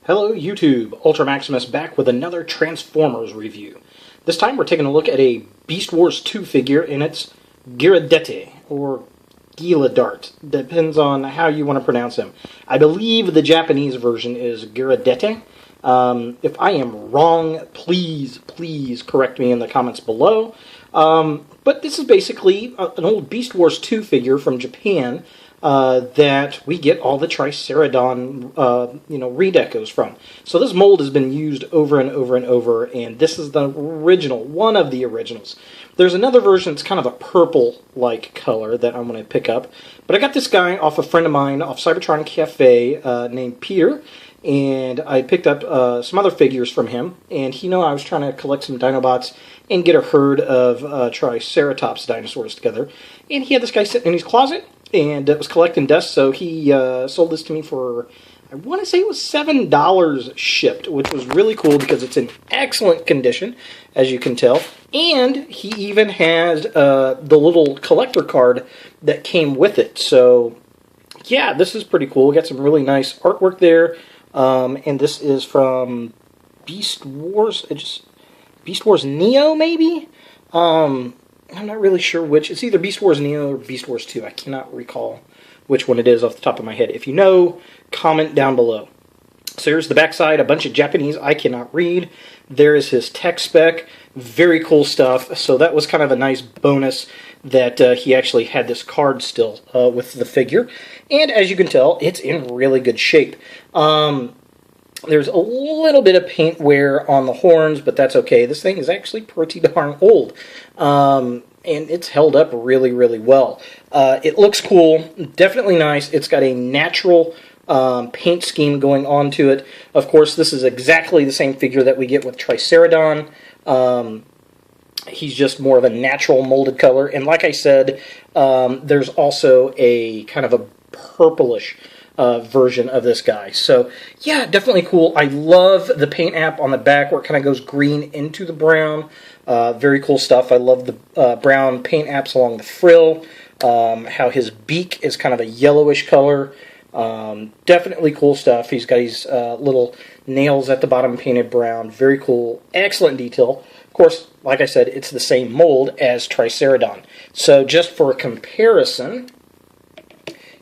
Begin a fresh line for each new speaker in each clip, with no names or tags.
Hello YouTube, Ultra Maximus back with another Transformers review. This time we're taking a look at a Beast Wars 2 figure in its Guiledart, or Guiledart. Depends on how you want to pronounce him. I believe the Japanese version is Guiledart. If I am wrong, please correct me in the comments below. But this is basically an old Beast Wars 2 figure from Japan that we get all the Triceratron, redecos from. So this mold has been used over and over and over, and this is the original, one of the originals. There's another version that's kind of a purple-like color that I'm going to pick up. But I got this guy off a friend of mine off Cybertron Cafe named Peter, and I picked up some other figures from him. And he knew I was trying to collect some Dinobots and get a herd of Triceratops dinosaurs together. And he had this guy sitting in his closet, and it was collecting dust, so he sold this to me for, I want to say it was $7 shipped, which was really cool because it's in excellent condition, as you can tell. And he even has the little collector card that came with it. So, yeah, this is pretty cool. We got some really nice artwork there. And this is from Beast Wars. Beast Wars Neo, maybe? I'm not really sure which. It's either Beast Wars Neo or Beast Wars 2. I cannot recall which one it is off the top of my head. If you know, comment down below. So here's the backside, a bunch of Japanese I cannot read. There is his tech spec. Very cool stuff. So that was kind of a nice bonus that he actually had this card still with the figure. And as you can tell, it's in really good shape. There's a little bit of paint wear on the horns, but that's okay. This thing is actually pretty darn old. And it's held up really, really well. It looks cool. Definitely nice. It's got a natural paint scheme going on to it. Of course, this is exactly the same figure that we get with Triceratron. He's just more of a natural molded color. And like I said, there's also a kind of a purplish version of this guy. So, yeah, definitely cool. I love the paint app on the back where it kind of goes green into the brown. Very cool stuff. I love the brown paint apps along the frill. How his beak is kind of a yellowish color. Definitely cool stuff. He's got his little nails at the bottom painted brown. Very cool. Excellent detail. Of course, like I said, it's the same mold as Triceratron. So, just for a comparison,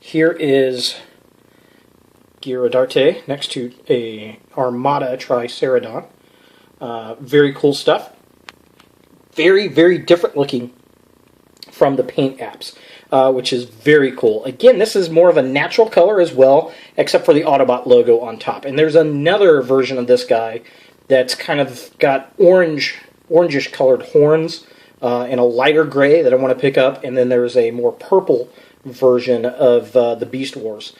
here is Guiledart next to a Armada Triceratron. Very cool stuff. Very, very different looking from the paint apps, which is very cool. Again, this is more of a natural color as well, except for the Autobot logo on top. And there's another version of this guy that's kind of got orangish colored horns in a lighter gray that I want to pick up. And then there's a more purple version of the Beast Wars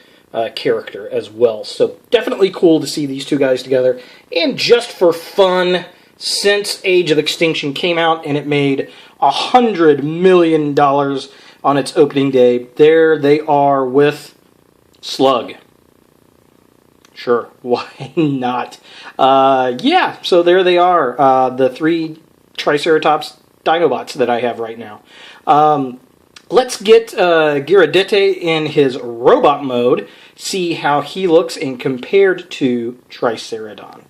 character as well. So definitely cool to see these two guys together. And just for fun, since Age of Extinction came out and it made $100 million on its opening day, there they are with Slug. Sure, why not? Yeah, so there they are, the three Triceratops Dinobots that I have right now. Let's get Guiledart in his robot mode, see how he looks in compared to Triceratron.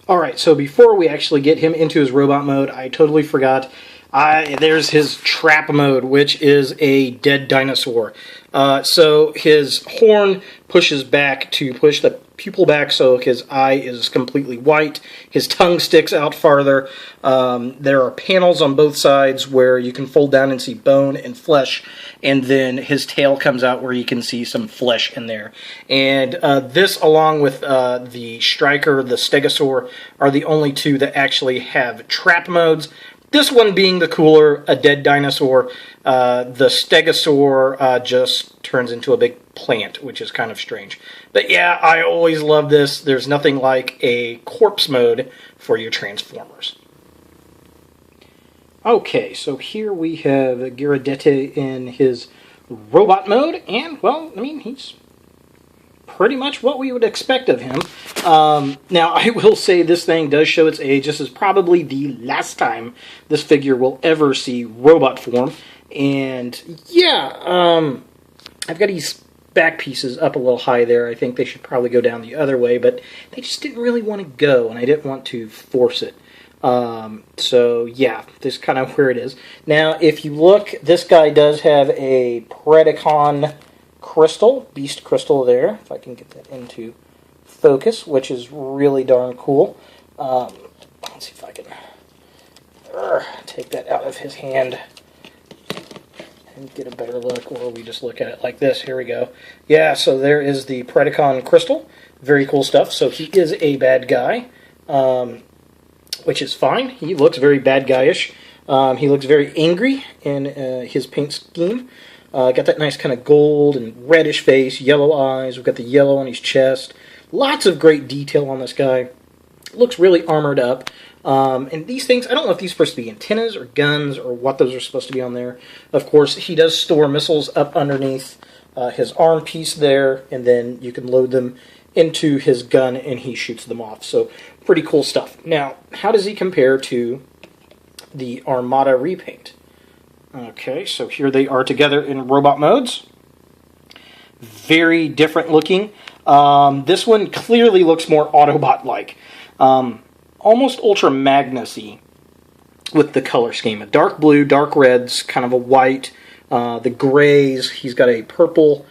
Alright, so before we actually get him into his robot mode, I totally forgot. There's his trap mode, which is a dead dinosaur. So his horn pushes back to push the pupil back so his eye is completely white. His tongue sticks out farther. There are panels on both sides where you can fold down and see bone and flesh. And then his tail comes out where you can see some flesh in there. And this, along with the Striker, the Stegosaur, are the only two that actually have trap modes. This one being the cooler, a dead dinosaur. The stegosaur just turns into a big plant, which is kind of strange. But yeah, I always love this. There's nothing like a corpse mode for your Transformers. Okay, so here we have Guiledart in his robot mode, and, well, I mean, he's pretty much what we would expect of him. Now, I will say this thing does show its age. This is probably the last time this figure will ever see robot form. And, yeah, I've got these back pieces up a little high there. I think they should probably go down the other way, but they just didn't really want to go, and I didn't want to force it. So, yeah, this is kind of where it is. Now, if you look, this guy does have a Predacon crystal, beast crystal there, if I can get that into focus, which is really darn cool. Let's see if I can take that out of his hand and get a better look, or we just look at it like this. Here we go. Yeah, so there is the Predacon crystal. Very cool stuff. So he is a bad guy, which is fine. He looks very bad guyish. He looks very angry in his paint scheme. Got that nice kind of gold and reddish face, yellow eyes. We've got the yellow on his chest. Lots of great detail on this guy. Looks really armored up. And these things, I don't know if these are supposed to be antennas or guns or what those are supposed to be on there. Of course, he does store missiles up underneath his arm piece there, and then you can load them into his gun and he shoots them off. So, pretty cool stuff. Now, how does he compare to the Armada repaint? Okay, so here they are together in robot modes. Very different looking. This one clearly looks more Autobot-like. Almost Ultra Magnus-y with the color scheme. A dark blue, dark reds, kind of a white. The grays, he's got a purple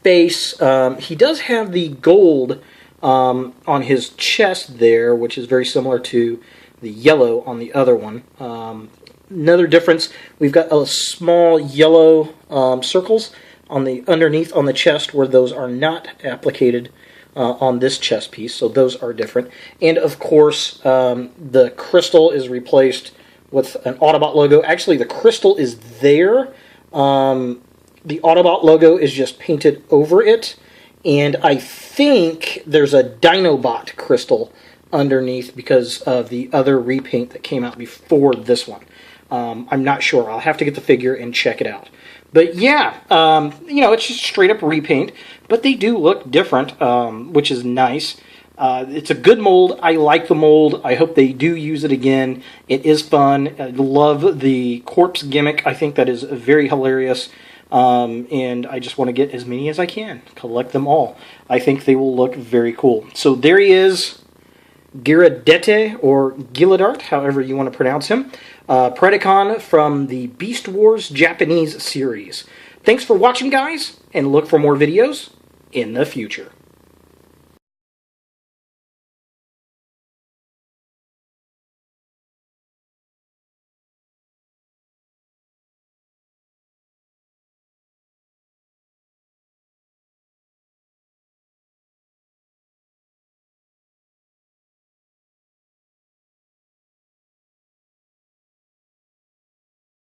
face. He does have the gold on his chest there, which is very similar to the yellow on the other one. Another difference, we've got a small yellow circles on the underneath on the chest where those are not applicated on this chest piece, so those are different. And of course, the crystal is replaced with an Autobot logo. Actually, the crystal is there. The Autobot logo is just painted over it, and I think there's a Dinobot crystal underneath because of the other repaint that came out before this one. I'm not sure. I'll have to get the figure and check it out. But yeah, you know, it's just straight up repaint, but they do look different, which is nice. It's a good mold. I like the mold. I hope they do use it again. It is fun. I love the corpse gimmick. I think that is very hilarious. And I just want to get as many as I can. Collect them all. I think they will look very cool. So there he is. Guiledart, or Guiledart, however you want to pronounce him. Predacon from the Beast Wars Japanese series. Thanks for watching, guys, and look for more videos in the future.